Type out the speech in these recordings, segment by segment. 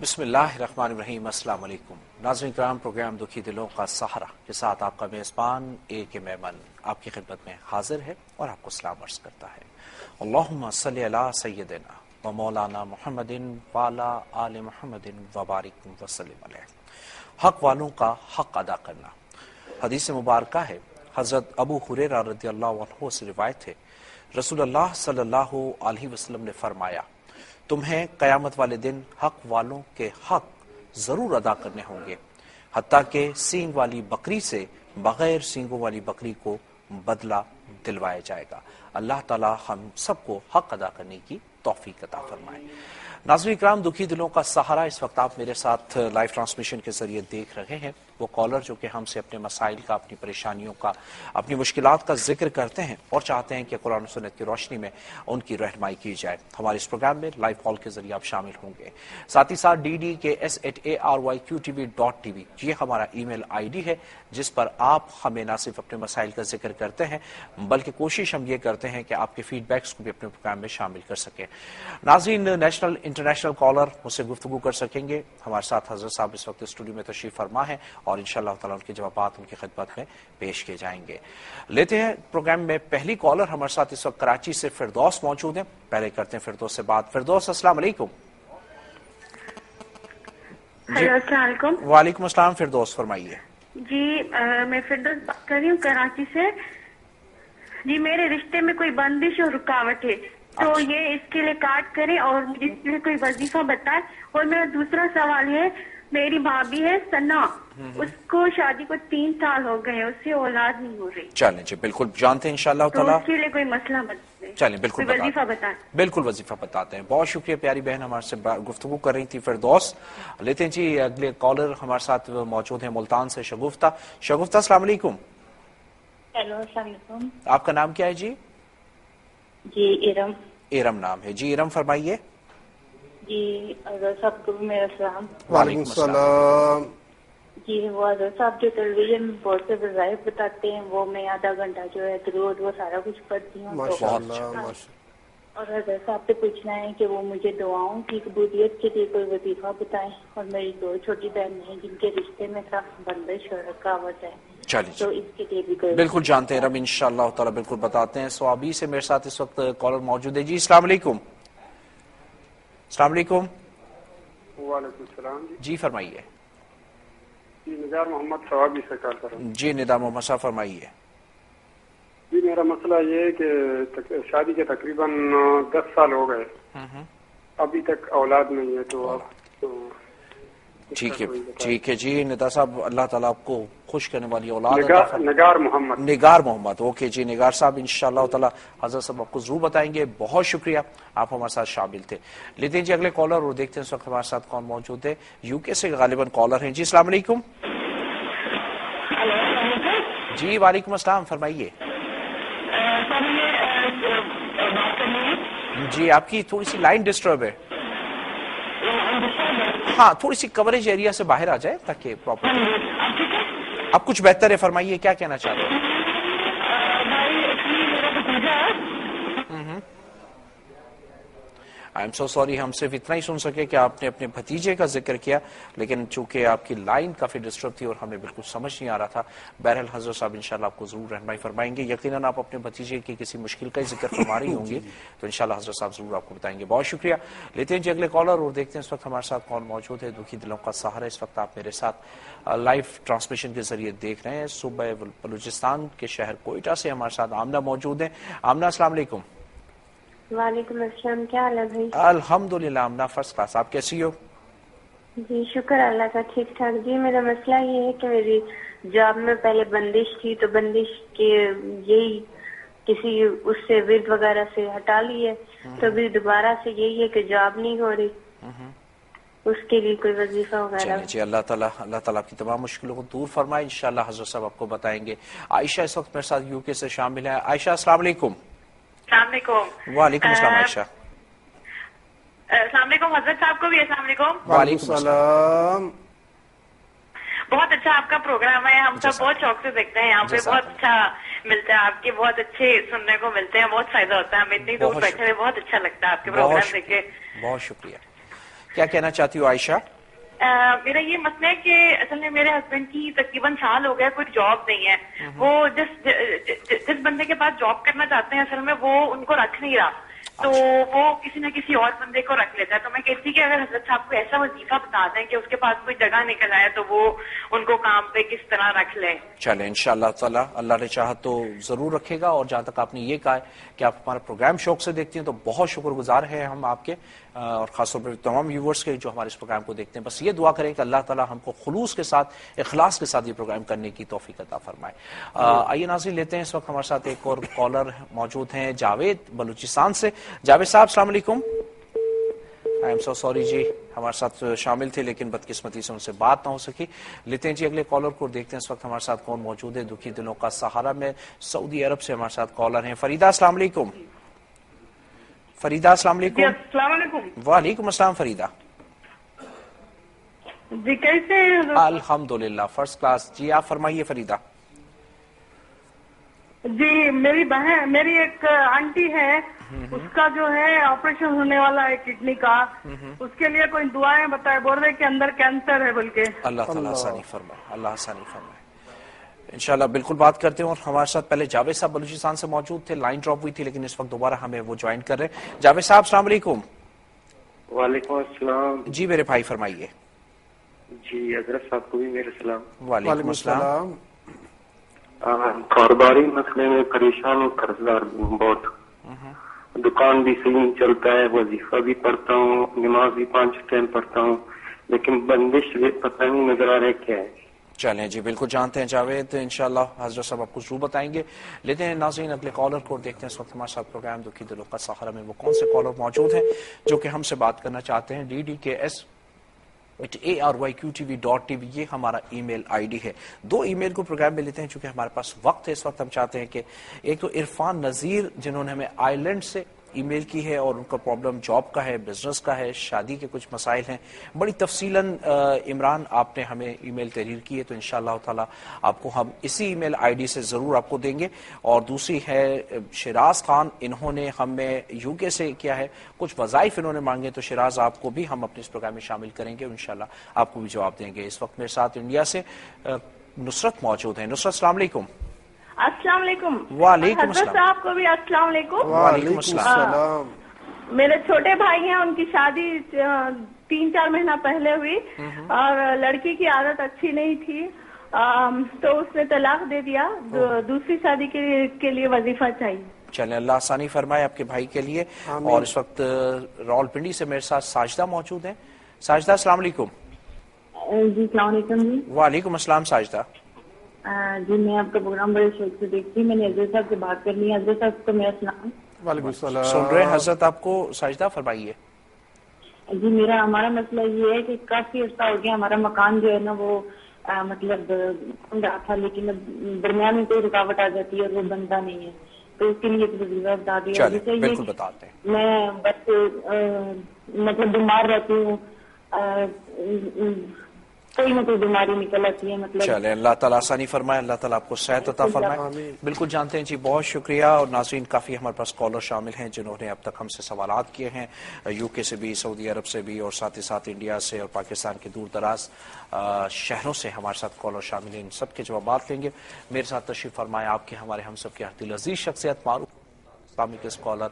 بسم اللہ الرحمن الرحیم۔ السلام علیکم ناظرین کرام، پروگرام دکھی دلوں کا سہارا کے ساتھ آپ کا میزبان اے کے میمن آپ کی خدمت میں حاضر ہے اور آپ کو سلام عرض کرتا ہے۔ اللہم صلی علی سیدنا و مولانا محمد وعلی آل محمد وبارک وسلم علیہ۔ حق والوں کا حق ادا کرنا۔ حدیث مبارکہ ہے، حضرت ابو ہریرہ رضی اللہ عنہ سے روایت ہے، رسول اللہ صلی اللہ علیہ وسلم نے فرمایا، تمہیں قیامت والے دن حق والوں کے حق ضرور ادا کرنے ہوں گے، حتیٰ کہ سینگ والی بکری سے بغیر سینگوں والی بکری کو بدلہ دلوایا جائے گا۔ اللہ تعالی ہم سب کو حق ادا کرنے کی توفیق عطا فرمائے۔ ناظرین کرام، دکھی دلوں کا سہارا اس وقت آپ میرے ساتھ لائیو ٹرانسمیشن کے ذریعے دیکھ رہے ہیں۔ وہ کالر جو کہ ہم سے اپنے مسائل کا، اپنی پریشانیوں کا، اپنی مشکلات کا ذکر کرتے ہیں اور چاہتے ہیں کہ قرآن و سنت کی روشنی میں ان کی رہنمائی کی جائے، ہمارے اس پروگرام میں لائیو کال کے ذریعے آپ شامل ہوں گے۔ ساتھ ہی ساتھ DDKS@ARYQTV یہ ہمارا ای میل آئی ڈی ہے، جس پر آپ ہمیں نہ صرف اپنے مسائل کا ذکر کرتے ہیں بلکہ کوشش ہم یہ کرتے ہیں کہ آپ کے فیڈ بیکس کو بھی اپنے پروگرام میں شامل کر سکیں۔ ناظرین، نیشنل انٹرنیشنل کالر مجھ سے گفتگو کر سکیں گے۔ ہمارے ساتھ حضرت صاحب اس وقت اسٹوڈیو میں تشریف فرما ہے اور انشاءاللہ تعالی ان کے جوابات ان کی خدمت میں پیش کیے جائیں گے۔ لیتے ہیں پروگرام میں پہلی کالر، ہمارے ساتھ اس وقت کراچی سے فردوس موجود ہیں۔ پہلے کرتے ہیں فردوس سے بات۔ فردوس، السلام علیکم۔ ہیلو، السلام علیکم۔ وعلیکم السلام فردوس، فرمائیے۔ جی میں فردوس بات کر رہی ہوں کراچی سے۔ جی میرے رشتے میں کوئی بندش اور رکاوٹ ہے، تو یہ اس کے لیے کاٹ کریں اور مجھے اس لیے کوئی وظیفہ بتائیں۔ اور میرا دوسرا سوال ہے، میری بھابھی ہے ثنا، اس کو شادی کو 3 سال ہو گئے، اس سے اولاد نہیں ہو رہی۔ چلیں جی، بالکل جانتے ہیں انشاءاللہ تو تعالی۔ اس کے لیے کوئی مسئلہ بتائیں، چلیں بالکل کوئی وظیفہ بتائیں۔ بالکل وظیفہ بتاتے ہیں۔ بہت شکریہ، پیاری بہن ہمارے سے گفتگو کر رہی تھی فردوس۔ لیتے ہیں جی اگلے کالر، ہمارے ساتھ موجود ہیں ملتان سے شگفتہ۔ شگفتہ، السلام علیکم۔ ہیلو، السلام علیکم۔ آپ کا نام کیا ہے جی؟ جی ارم۔ ارم نام ہے جی۔ ارم فرمائیے۔ جی حضرت صاحب کو بھی میرا سلام۔ وعلیکم السلام۔ جی وہ حضرت صاحب جو ٹیلیویژن میں بہت سے وظائف بتاتے ہیں، وہ میں آدھا گھنٹہ جو ہے درود وہ سارا کچھ پڑھتی ہوں۔ اور حضرت صاحب سے پوچھنا ہے کہ وہ مجھے دعاؤں کی قبولیت کے لیے کوئی وظیفہ بتائیں، اور میری 2 چھوٹی بہن ہیں جن کے رشتے میں سخت بندش اور رکاوٹ ہے، تو اس کے لیے بھی کوئی بالکل جانتے ہیں رب انشاءاللہ تعالی، بالکل بتاتے ہیں۔ سوابی سے میرے ساتھ اس وقت کالر موجود ہے جی۔ السلام علیکم۔ السلام علیکم۔ وعلیکم السلام جی فرمائیے۔ جی نثار محمد سوابی سے کال کر رہا ہوں۔ جی نثار محمد صاحب فرمائیے۔ جی میرا مسئلہ یہ ہے کہ شادی کے تقریباً 10 سال ہو گئے، ابھی تک اولاد نہیں ہے، تو ٹھیک ہے جی ندا صاحب، اللہ تعالیٰ آپ کو خوش کرنے والی اولاد نگار محمد اوکے جی نگار صاحب، انشاءاللہ تعالیٰ حضرت صاحب آپ کو ضرور بتائیں گے۔ بہت شکریہ، آپ ہمارے ساتھ شامل تھے۔ لیتے ہیں جی اگلے کالر اور دیکھتے ہیں اس وقت ہمارے ساتھ کون موجود ہے۔ یو کے سے غالباً کالر ہیں جی۔ السلام علیکم۔ جی وعلیکم السلام، فرمائیے۔ جی آپ کی تھوڑی سی لائن ڈسٹرب ہے، ہاں تھوڑی سی کوریج ایریا سے باہر آ جائے تاکہ پراپر۔ اب کچھ بہتر ہے، فرمائیے کیا کہنا چاہتے ہیں؟ آئی ایم سو سوری، ہم صرف اتنا ہی سن سکے کہ آپ نے اپنے بھتیجے کا ذکر کیا، لیکن چونکہ آپ کی لائن کافی ڈسٹرب تھی اور ہمیں بالکل سمجھ نہیں آ رہا تھا۔ بہرحال حضرت صاحب انشاءاللہ آپ کو ضرور رہنمائی فرمائیں گے۔ یقیناً آپ اپنے بھتیجے کی کسی مشکل کا ہی ذکر فرما رہی ہوں گی، تو انشاءاللہ حضرت صاحب ضرور آپ کو بتائیں گے۔ بہت شکریہ۔ لیتے ہیں جی اگلے کالر اور دیکھتے ہیں اس وقت ہمارے ساتھ کون موجود ہے۔ دکھی دلوں کا سہارا اس وقت آپ میرے ساتھ لائیو ٹرانسمیشن کے ذریعے دیکھ رہے ہیں۔ صوبہ بلوچستان کے شہر کوئٹہ سے ہمارے ساتھ آمنہ موجود ہیں۔ آمنہ السلام علیکم۔ وعلیکم السلام، کیا حال ہے بھائی؟ الحمدللہ آمنہ فرسٹ کلاس، آپ کیسی ہو؟ جی شکر اللہ کا، ٹھیک ٹھاک۔ جی میرا مسئلہ یہ ہے کہ میری جاب میں پہلے بندش تھی، تو بندش کے یہی کسی اس سے ورد وغیرہ سے ہٹا لی ہے، تو ابھی دوبارہ سے یہی ہے کہ جاب نہیں ہو رہی، اس کے لیے کوئی وظیفہ وغیرہ۔ جی اللہ تعالیٰ آپ کی تمام مشکلوں کو دور فرمائے، انشاءاللہ حضرت صاحب آپ کو بتائیں گے۔ عائشہ اس وقت میرے ساتھ یو کے سے شامل ہے۔ عائشہ السلام علیکم۔ السلام علیکم۔ وعلیکم السلام عائشہ۔ السلام علیکم حضرت صاحب کو بھی السلام علیکم۔ وعلیکم السلام۔ بہت اچھا آپ کا پروگرام ہے، ہم سب بہت شوق سے دیکھتے ہیں، یہاں پہ بہت اچھا ملتا ہے، آپ کے بہت اچھے سننے کو ملتے ہیں، بہت فائدہ ہوتا ہے، ہم اتنی دور بیٹھے ہوئے بہت اچھا لگتا ہے آپ کے پروگرام دیکھ کے۔ بہت شکریہ کیا کہنا چاہتی ہو عائشہ؟ میرا یہ مسئلہ ہے کہ اصل میں میرے ہسبینڈ کی تقریباً سال ہو گیا کوئی جاب نہیں ہے. وہ جس بندے کے پاس جاب کرنا چاہتے ہیں اصل میں وہ ان کو رکھ نہیں رہا, تو وہ کسی نہ کسی اور بندے کو رکھ لیتا ہے. تو میں کہتی کہ اگر حضرت صاحب کو ایسا وظیفہ بتا دیں کہ اس کے پاس کوئی جگہ نکل آئے تو وہ ان کو کام پہ کس طرح رکھ لیں. چلیں انشاءاللہ تعالی اللہ نے چاہا تو ضرور رکھے گا. اور جہاں تک آپ نے یہ کہا ہے کہ آپ ہمارا پروگرام شوق سے دیکھتی ہیں تو بہت شکر گزار ہیں ہم آپ کے, اور خاص طور پر تمام ویورز کے جو ہمارے اس پروگرام کو دیکھتے ہیں. بس یہ دعا کریں کہ اللہ تعالی ہم کو خلوص کے ساتھ, اخلاص کے ساتھ یہ پروگرام کرنے کی توفیق عطا فرمائے. آئیے ناظرین لیتے ہیں اس وقت ہمارے ساتھ ایک اور کالر موجود ہیں جاوید بلوچستان سے. جاوید صاحب السلام علیکم. آئی ایم سو سوری جی, ہمارے ساتھ شامل تھے لیکن بدقسمتی سے ان سے بات نہ ہو سکی. لیتے ہیں جی اگلے کالر کو, دیکھتے ہیں اس وقت ہمارے ساتھ کون موجود ہے. دکھی دلوں کا سہارا میں سعودی عرب سے ہمارے ساتھ کالر ہیں فریدہ. السلام علیکم فریدہ. السلام علیکم. السلام علیکم. وعلیکم السلام فریدہ. جی کیسے ہیں؟ الحمدللہ فرسٹ کلاس. جی آپ فرمائیے فریدہ. جی میری بہن, میری ایک آنٹی ہے, اس کا جو ہے آپریشن ہونے والا ہے کڈنی کا. اس کے لیے کوئی دعائیں بتائے, بول رہے کہ اندر کینسر ہے بول کے. اللہ تعالیٰ آسانی فرمائے, اللہ آسانی فرمائے. انشاءاللہ بالکل بات کرتے ہیں. اور ہمارے ساتھ پہلے جاوید صاحب بلوچستان سے موجود تھے, لائن ڈراپ ہوئی تھی لیکن اس وقت دوبارہ ہمیں وہ جوائن کر رہے ہیں. جاوید صاحب السلام علیکم. وعلیکم السلام. جی میرے بھائی فرمائیے. جی حضرت صاحب کو بھی میرے سلام. وعلیکم السلام. کاروباری مسئلے میں پریشان ہوں, قرضدار بہت. دکان بھی صحیح نہیں چلتا ہے, وظیفہ بھی پڑھتا ہوں, نماز بھی 5 ٹائم پڑھتا ہوں, لیکن بندش پتہ نہیں نظر آ رہا ہے کیا ہے. چلیں جی بالکل جانتے ہیں جاوید, انشاءاللہ حضرت صاحب آپ کو ضرور بتائیں گے. لیتے ہیں ناظرین اگلے کالر کو, دیکھتے ہیں اس وقت ہمارے ساتھ پروگرام دکھی دلوں کا سہارا میں وہ کون سے کالر موجود ہیں جو کہ ہم سے بات کرنا چاہتے ہیں. DDKS@ARYQTV.tv یہ ہمارا ای میل آئی ڈی ہے. 2 ای میل کو پروگرام میں لیتے ہیں چونکہ ہمارے پاس وقت ہے اس وقت. ہم چاہتے ہیں کہ ایک تو عرفان نذیر جنہوں نے ہمیں آئرلینڈ سے ای میل کی ہے اور ان کا پرابلم جاب کا ہے, بزنس کا ہے, شادی کے کچھ مسائل ہیں, بڑی تفصیلاً عمران آپ نے ہمیں ای میل تحریر کی ہے, تو انشاءاللہ تعالی آپ کو ہم اسی ای میل آئی ڈی سے ضرور آپ کو دیں گے. اور دوسری ہے شیراز خان, انہوں نے ہمیں UK سے کیا ہے, کچھ وظائف انہوں نے مانگے, تو شیراز آپ کو بھی ہم اپنے اس پروگرام میں شامل کریں گے, انشاءاللہ آپ کو بھی جواب دیں گے. اس وقت میرے ساتھ انڈیا سے نصرت موجود ہیں. نصرت السلام علیکم. السلام علیکم. وعلیکم حضرت السلام. صاحب کو بھی السلام علیکم. وعلیکم السلام. میرے چھوٹے بھائی ہیں, ان کی شادی 3-4 مہینہ پہلے ہوئی اور لڑکی کی عادت اچھی نہیں تھی, تو اس نے طلاق دے دیا. دوسری شادی کے لیے وظیفہ چاہیے. چلیں اللہ آسانی فرمائے آپ کے بھائی کے لیے. اور اس وقت راولپنڈی سے میرے ساتھ ساجدہ موجود ہیں. ساجدہ السلام علیکم. جی السلام علیکم. جی وعلیکم السلام ساجدہ. جی میں آپ کا پروگرام بڑے شوق سے دیکھتی ہوں. میں نے حضرت صاحب سے بات کرنی ہے. حضرت صاحب کو میرا سلام. وعلیکم السلام. سن رہے ہیں حضرت آپ کو. ساجدہ فرمائیے. جی ہمارا مسئلہ یہ ہے کہ کافی عرصہ ہو گیا, ہمارا مکان جو ہے نا وہ مطلب بن رہا تھا, لیکن درمیان میں کوئی رکاوٹ آ جاتی ہے اور وہ بنتا نہیں ہے, تو اس کے لیے وظیفہ بتا دیا. بالکل بتاتے ہیں. میں بس مطلب بیمار رہتی ہوں, کوئی نہ کوئی بیماری نکل آتی ہے. مطلب چلے اللہ تعالیٰ آسانی فرمائے, اللہ تعالیٰ آپ کو صحت عطا فرمائے. بالکل جانتے ہیں جی, بہت شکریہ. اور ناظرین کافی ہمارے پاس کالر شامل ہیں جنہوں نے اب تک ہم سے سوالات کیے ہیں, UK سے بھی, سعودی عرب سے بھی, اور ساتھ ہی ساتھ انڈیا سے اور پاکستان کے دور دراز شہروں سے ہمارے ساتھ کالر شامل ہیں. ان سب کے جوابات لیں گے. میرے ساتھ تشریف فرمائے آپ کے, ہمارے ہم سب کے دل عزیز شخصیت, معروف اسلامک اسکالر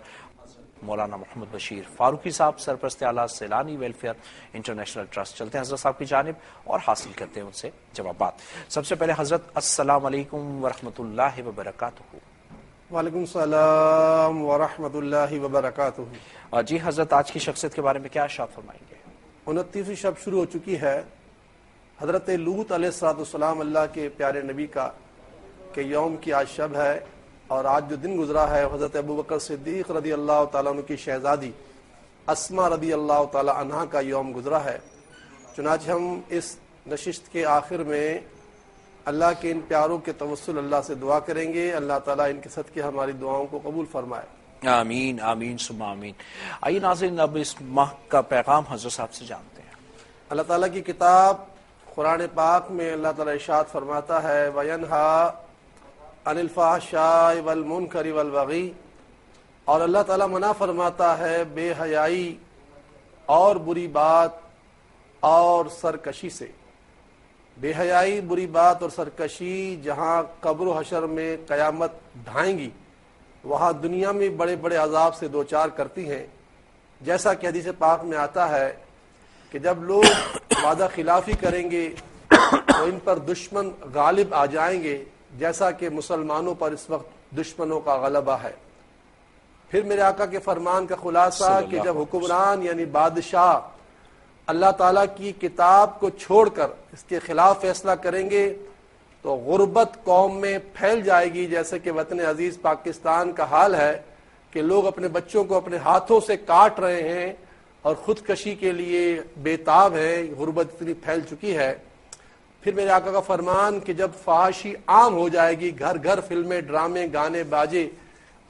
مولانا محمد بشیر فاروقی صاحب, سرپرست اعلیٰ سیلانی ویلفیئر انٹرنیشنل ٹرسٹ. چلتے ہیں حضرت صاحب کی جانب اور حاصل کرتے ہیں ان سے جوابات. سب سے پہلے حضرت السلام علیکم ورحمۃ اللہ وبرکاتہ. وعلیکم السلام ورحمۃ اللہ وبرکاتہ. جی حضرت آج کی شخصیت کے بارے میں کیا ارشاد فرمائیں گے؟ 29ویں شب شروع ہو چکی ہے. حضرت لوط علیہ السلام اللہ کے پیارے نبی کا کہ یوم کی آج شب ہے, اور آج جو دن گزرا ہے حضرت ابوبکر صدیق رضی اللہ تعالیٰ عنہ کی شہزادی اسما رضی اللہ تعالیٰ عنہا کا یوم گزرا ہے. چنانچہ ہم اس نشست کے آخر میں اللہ کے ان پیاروں کے توسل اللہ سے دعا کریں گے, اللہ تعالیٰ ان کے صدقے ہماری دعاؤں کو قبول فرمائے. آمین آمین ثم آمین. آئیے ناظرین اب اس ماہ کا پیغام حضرت صاحب سے جانتے ہیں. اللہ تعالیٰ کی کتاب قرآن پاک میں اللہ تعالیٰ ارشاد فرماتا ہے, وَيَنْهَا عَنِ الْفَحْشَاءِ وَالْمُنْكَرِ وَالْبَغْيِ, اور اللہ تعالیٰ منع فرماتا ہے بے حیائی اور بری بات اور سرکشی سے۔ بے حیائی، بری بات اور سرکشی جہاں قبر و حشر میں قیامت ڈھائیں گی، وہاں دنیا میں بڑے بڑے عذاب سے دوچار کرتی ہیں، جیسا کہ حدیث پاک میں آتا ہے کہ جب لوگ وعدہ خلافی کریں گے تو ان پر دشمن غالب آ جائیں گے، جیسا کہ مسلمانوں پر اس وقت دشمنوں کا غلبہ ہے۔ پھر میرے آقا کے فرمان کا خلاصہ کہ جب حکمران یعنی بادشاہ اللہ تعالیٰ کی کتاب کو چھوڑ کر اس کے خلاف فیصلہ کریں گے تو غربت قوم میں پھیل جائے گی، جیسے کہ وطن عزیز پاکستان کا حال ہے کہ لوگ اپنے بچوں کو اپنے ہاتھوں سے کاٹ رہے ہیں اور خودکشی کے لیے بےتاب ہیں، غربت اتنی پھیل چکی ہے۔ پھر میرے آقا کا فرمان کہ جب فحاشی عام ہو جائے گی، گھر گھر فلمیں، ڈرامے، گانے باجے،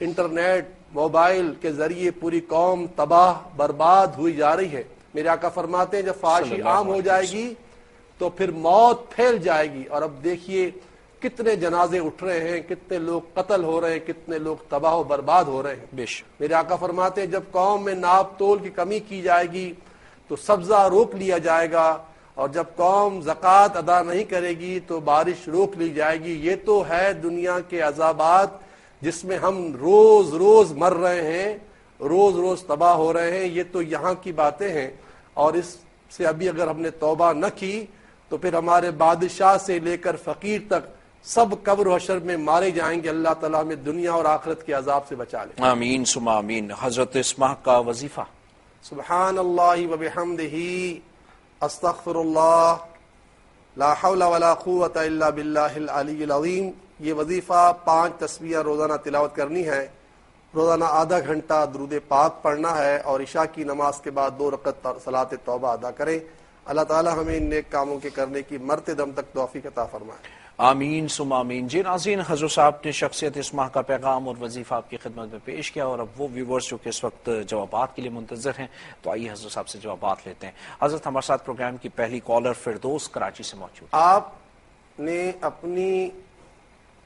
انٹرنیٹ، موبائل کے ذریعے پوری قوم تباہ برباد ہوئی جا رہی ہے۔ میرے آقا فرماتے ہیں جب فحاشی عام ہو جائے گی تو پھر موت پھیل جائے گی، اور اب دیکھیے کتنے جنازے اٹھ رہے ہیں، کتنے لوگ قتل ہو رہے ہیں، کتنے لوگ تباہ و برباد ہو رہے ہیں۔ میرے آقا فرماتے ہیں جب قوم میں ناپ تول کی کمی کی جائے گی تو سبزہ روک لیا جائے گا، اور جب قوم زکوٰۃ ادا نہیں کرے گی تو بارش روک لی جائے گی۔ یہ تو ہے دنیا کے عذابات جس میں ہم روز روز مر رہے ہیں، روز روز تباہ ہو رہے ہیں۔ یہ تو یہاں کی باتیں ہیں، اور اس سے ابھی اگر ہم نے توبہ نہ کی تو پھر ہمارے بادشاہ سے لے کر فقیر تک سب قبر و حشر میں مارے جائیں گے۔ اللہ تعالیٰ ہمیں دنیا اور آخرت کے عذاب سے بچا لے۔ آمین ثم آمین۔ حضرت اسماء کا وظیفہ سبحان اللہ وبحمدہ، استغفر اللہ، لا حول ولا قوت الا باللہ العلی العظیم۔ یہ وظیفہ 5 تسبیح روزانہ تلاوت کرنی ہے، روزانہ آدھا گھنٹہ درود پاک پڑھنا ہے، اور عشاء کی نماز کے بعد 2 رکعت صلاۃ توبہ ادا کریں۔ اللہ تعالی ہمیں ان نیک کاموں کے کرنے کی مرتے دم تک توفیق عطا فرمائے۔ آمین ثم آمین۔ جی ناظرین، حضرت صاحب نے شخصیت اسماء کا پیغام اور وظیفہ آپ کی خدمت میں پیش کیا، اور اب وہ ویورز جو کہ اس وقت جوابات کے لیے منتظر ہیں، تو آئیے حضرت صاحب سے جوابات لیتے ہیں۔ حضرت ہمارے ساتھ پروگرام کی پہلی کالر فردوس کراچی سے موجود۔ آپ نے اپنی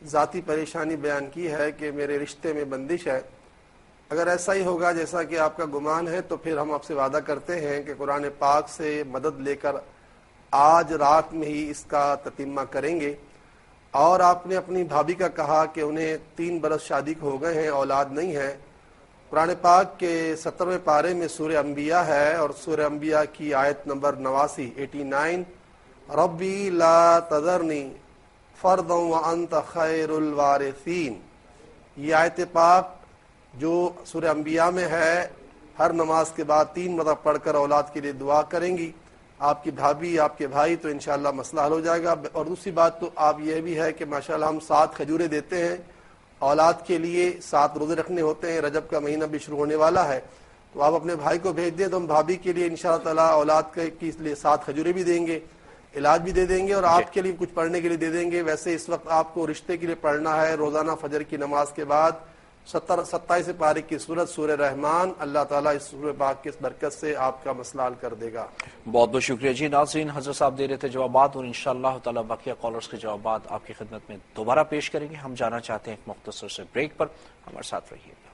ذاتی پریشانی بیان کی ہے کہ میرے رشتے میں بندش ہے۔ اگر ایسا ہی ہوگا جیسا کہ آپ کا گمان ہے تو پھر ہم آپ سے وعدہ کرتے ہیں کہ قرآن پاک سے مدد لے کر آج رات میں ہی اس کا تتمہ کریں گے۔ اور آپ نے اپنی بھابھی کا کہا کہ انہیں 3 برس شادی ہو گئے ہیں، اولاد نہیں ہے۔ قرآن پاک کے 17ویں پارے میں سورہ انبیاء ہے، اور سورہ انبیاء کی آیت نمبر 89 ربی لا تذرنی فردا وانت خیر الوارثین۔ یہ آیت پاک جو سورہ انبیاء میں ہے، ہر نماز کے بعد 3 مرتبہ پڑھ کر اولاد کے لیے دعا کریں گی آپ کی بھابھی، آپ کے بھائی، تو انشاءاللہ مسئلہ حل ہو جائے گا۔ اور دوسری بات تو آپ یہ بھی ہے کہ ماشاءاللہ ہم 7 کھجوریں دیتے ہیں اولاد کے لیے، 7 روزے رکھنے ہوتے ہیں، رجب کا مہینہ بھی شروع ہونے والا ہے، تو آپ اپنے بھائی کو بھیج دیں تو ہم بھابھی کے لیے انشاءاللہ تعالیٰ اولاد کے لیے 7 کھجوریں بھی دیں گے، علاج بھی دے دیں گے، اور آپ کے لیے کچھ پڑھنے کے لیے دے دیں گے۔ ویسے اس وقت آپ کو رشتے کے لیے پڑھنا ہے روزانہ فجر کی نماز کے بعد 27 پارے کی سورت سورہ رحمان۔ اللہ تعالیٰ اس سورہ پاک کی برکت سے آپ کا مسئلہ حل کر دے گا۔ بہت بہت شکریہ جی ناظرین، حضرت صاحب دے رہے تھے جوابات، اور انشاءاللہ تعالیٰ باقی کالرز کے جوابات آپ کی خدمت میں دوبارہ پیش کریں گے۔ ہم جانا چاہتے ہیں ایک مختصر سے بریک پر، ہمارے ساتھ رہیے گا۔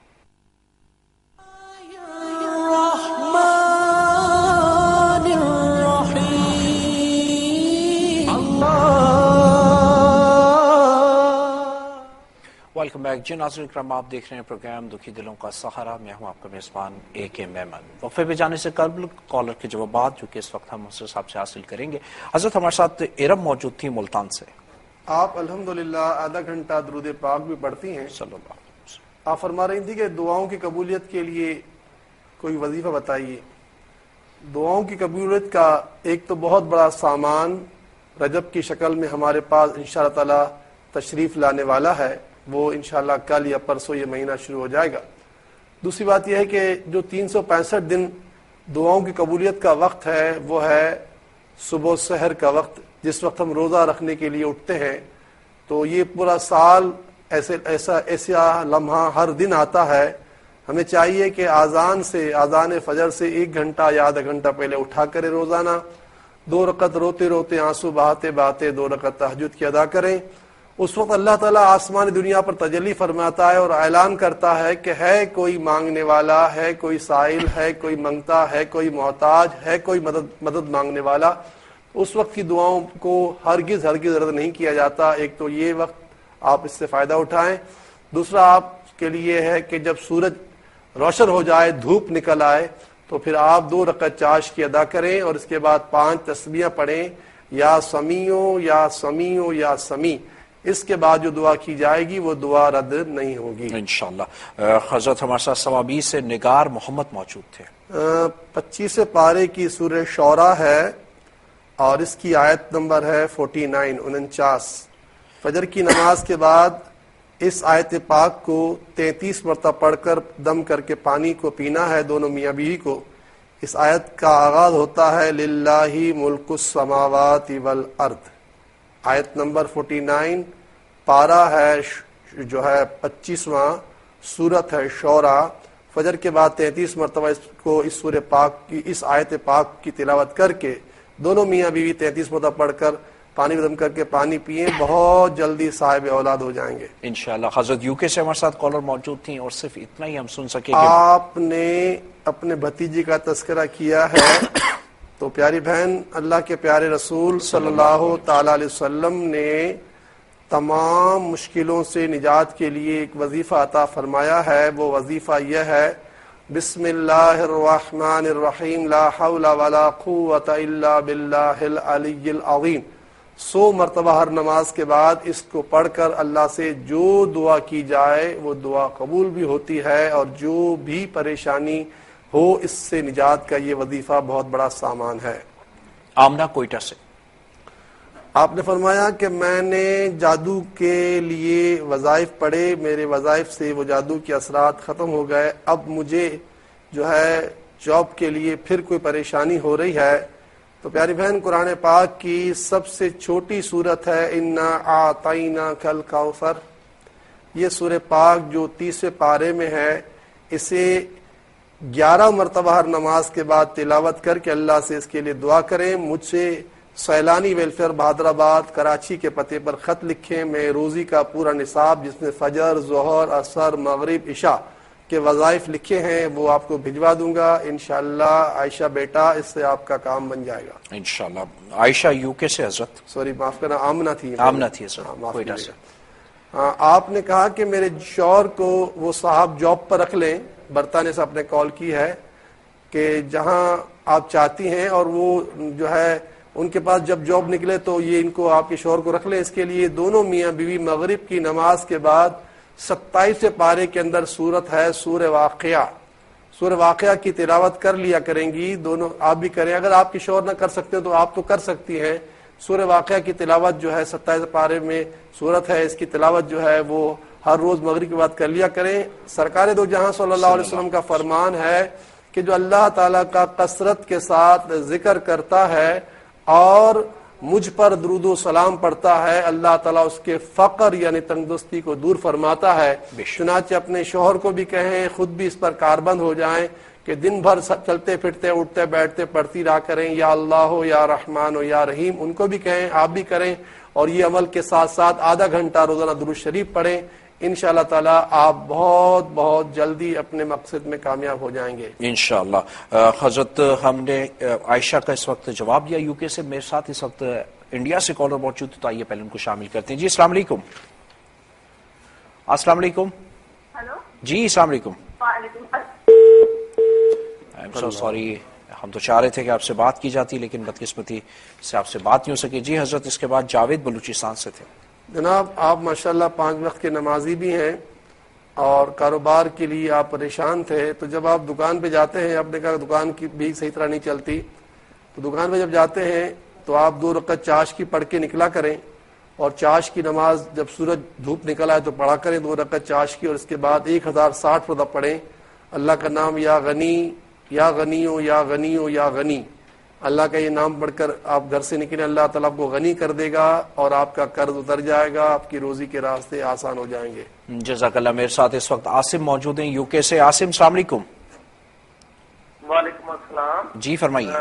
ویلکم بیک جی ناظرین کرام، آپ دیکھ رہے ہیں پروگرام دکھی دلوں کا سہارا۔ میں ہوں آپ کا میزبان AK میمن۔ وقفے پہ جانے سے قبل کالر کے جوابات جو کہ اس وقت ہم حضرت صاحب سے حاصل کریں گے۔ حضرت ہمارے ساتھ ارم موجود تھی ملتان سے۔ آپ الحمدللہ آدھا گھنٹہ درود پاک بھی پڑھتی ہیں۔ صلی اللہ علیہ وسلم۔ آپ فرما رہی تھی کہ دعاؤں کی قبولیت کے لیے کوئی وظیفہ بتائیے۔ دعاؤں کی قبولیت کا ایک تو بہت بڑا سامان رجب کی شکل میں ہمارے پاس انشاءاللہ تعالیٰ تشریف لانے والا ہے، وہ انشاءاللہ کل یا پرسوں یہ مہینہ شروع ہو جائے گا۔ دوسری بات یہ ہے کہ جو 365 دن دعاؤں کی قبولیت کا وقت ہے وہ ہے صبح و سحر کا وقت، جس وقت ہم روزہ رکھنے کے لیے اٹھتے ہیں۔ تو یہ پورا سال ایسا لمحہ ہر دن آتا ہے۔ ہمیں چاہیے کہ آذان فجر سے 1 گھنٹہ یا آدھا گھنٹہ پہلے اٹھا کریں، روزانہ 2 رکعت روتے روتے آنسو بہاتے بہاتے 2 رکعت تہجد کی ادا کریں، اس وقت اللہ تعالیٰ آسمانی دنیا پر تجلی فرماتا ہے اور اعلان کرتا ہے کہ ہے کوئی مانگنے والا، ہے کوئی سائل، ہے کوئی منگتا، ہے کوئی محتاج، ہے کوئی مدد مانگنے والا. اس وقت کی دعاؤں کو ہرگز رد نہیں کیا جاتا. ایک تو یہ وقت آپ اس سے فائدہ اٹھائیں. دوسرا آپ کے لیے ہے کہ جب سورج روشن ہو جائے، دھوپ نکل آئے، تو پھر آپ 2 رکعت چاش کی ادا کریں اور اس کے بعد 5 تسبیحیں پڑھیں، یا سمیعو یا سمیعو یا سمیع. اس کے بعد جو دعا کی جائے گی وہ دعا رد نہیں ہوگی انشاءاللہ. حضرت ہمارے ساتھ سوابی سے نگار محمد موجود تھے. 25 پارے کی سورہ شعراء ہے اور اس کی آیت نمبر ہے 49. فجر کی نماز کے بعد اس آیت پاک کو 33 مرتبہ پڑھ کر دم کر کے پانی کو پینا ہے دونوں میاں بیوی کو. اس آیت کا آغاز ہوتا ہے للہ ملک السماوات والارض. آیت نمبر 49 پارہ ہے جو ہے 25واں، سورت ہے شعراء. فجر کے بعد 33 مرتبہ اس سورہ پاک کی اس آیت پاک کی تلاوت کر کے دونوں میاں بیوی 33 مرتبہ پڑھ کر پانی دم کر کے پانی پیئیں، بہت جلدی صاحب اولاد ہو جائیں گے انشاءاللہ. حضرت یو کے سے ہمارے ساتھ کالر موجود تھیں اور صرف اتنا ہی ہم سن سکے کہ آپ نے اپنے بھتیجی کا تذکرہ کیا ہے تو پیاری بہن، اللہ کے پیارے رسول صلی اللہ تعالی علیہ وسلم نے تمام مشکلوں سے نجات کے لیے ایک وظیفہ عطا فرمایا ہے. وہ وظیفہ یہ ہے بسم اللہ الرحمن الرحیم لا حول ولا قوت الا باللہ العلی العظیم. 100 مرتبہ ہر نماز کے بعد اس کو پڑھ کر اللہ سے جو دعا کی جائے وہ دعا قبول بھی ہوتی ہے، اور جو بھی پریشانی ہو اس سے نجات کا یہ وظیفہ بہت بڑا سامان ہے. آمنہ کوئٹہ سے آپ نے فرمایا کہ میں نے جادو کے لیے وظائف پڑھے، میرے وظائف سے وہ جادو کے اثرات ختم ہو گئے، اب مجھے جو ہے جاب کے لیے پھر کوئی پریشانی ہو رہی ہے. تو پیاری بہن، قرآن پاک کی سب سے چھوٹی سورت ہے انا اعطیناک الکوثر. یہ سورہ پاک جو 30 پارے میں ہے، اسے 11 مرتبہ ہر نماز کے بعد تلاوت کر کے اللہ سے اس کے لیے دعا کریں. مجھ سے سیلانی ویلفیئر بہادر آباد کراچی کے پتے پر خط لکھیں. میں روزی کا پورا نصاب جس میں فجر، ظہر، عصر، مغرب، عشاء کے وظائف لکھے ہیں وہ آپ کو بھجوا دوں گا انشاءاللہ. عائشہ بیٹا، اس سے آپ کا کام بن جائے گا انشاءاللہ. عائشہ یو کے سے حضرت، سوری معاف کرنا، آمنہ تھی حضرت کوئٹہ سے. آپ نے کہا کہ میرے شوہر کو وہ صاحب جاب پر رکھ لیں. برطانیہ سے آپ نے کال کی ہے کہ جہاں آپ چاہتی ہیں، اور وہ جو ہے ان کے پاس جب جاب نکلے تو یہ ان کو آپ کے شوہر کو رکھ لیں. اس کے لیے دونوں میاں بیوی مغرب کی نماز کے بعد 27 پارے کے اندر سورت ہے سورہ واقعہ. سورہ واقعہ کی تلاوت کر لیا کریں گی. دونوں آپ بھی کریں، اگر آپ کے شوہر نہ کر سکتے تو آپ تو کر سکتی ہیں. سورہ واقعہ کی تلاوت جو ہے 27 پارے میں سورت ہے، اس کی تلاوت جو ہے وہ ہر روز مغرب کے بعد کر لیا کریں. سرکار دو جہاں صلی اللہ علیہ وسلم کا فرمان ہے کہ جو اللہ تعالیٰ کا کثرت کے ساتھ ذکر کرتا ہے اور مجھ پر درود و سلام پڑھتا ہے، اللہ تعالیٰ اس کے فقر یعنی تنگدستی کو دور فرماتا ہے. چنانچہ اپنے شوہر کو بھی کہیں، خود بھی اس پر کاربند ہو جائیں کہ دن بھر چلتے پھرتے اٹھتے بیٹھتے پڑھتی رہا کریں یا اللہ ہو یا رحمان ہو یا رحیم. ان کو بھی کہیں، آپ بھی کریں، اور یہ عمل کے ساتھ ساتھ آدھا گھنٹہ روزانہ درود شریف پڑھیں. انشاءاللہ تعالیٰ آپ بہت بہت جلدی اپنے مقصد میں کامیاب ہو جائیں گے انشاءاللہ. حضرت ہم نے عائشہ کا اس وقت جواب دیا یو کے سے. میرے ساتھ اس وقت انڈیا سے کالر موجود تو آئیے پہلے ان کو شامل کرتے ہیں. جی السلام علیکم. السلام علیکم. ہلو جی السلام علیکم. وعلیکم آئی ایم سو سوری، ہم تو چاہ رہے تھے کہ آپ سے بات کی جاتی لیکن بدقسمتی سے آپ سے بات نہیں ہو سکی. جی حضرت اس کے بعد جاوید بلوچستان سے تھے. جناب، آپ ماشاءاللہ 5 وقت کے نمازی بھی ہیں اور کاروبار کے لیے آپ پریشان تھے. تو جب آپ دکان پہ جاتے ہیں، آپ نے کہا دکان کی بھی صحیح طرح نہیں چلتی، تو دکان پہ جب جاتے ہیں تو آپ 2 رکعت چاش کی پڑھ کے نکلا کریں، اور چاش کی نماز جب سورج دھوپ نکل آئے تو پڑھا کریں 2 رکعت چاش کی، اور اس کے بعد 1060 مرتبہ پڑھیں اللہ کا نام، یا غنی یا غنیو یا غنیو یا غنی. اللہ کا یہ نام پڑھ کر آپ گھر سے نکلیں، اللہ تعالیٰ آپ کو غنی کر دے گا اور آپ کا قرض اتر جائے گا، آپ کی روزی کے راستے آسان ہو جائیں گے. جزاک اللہ. میرے ساتھ اس وقت عاصم موجود ہیں یو کے سے. عاصم السلام علیکم. وعلیکم السلام. جی فرمائیے.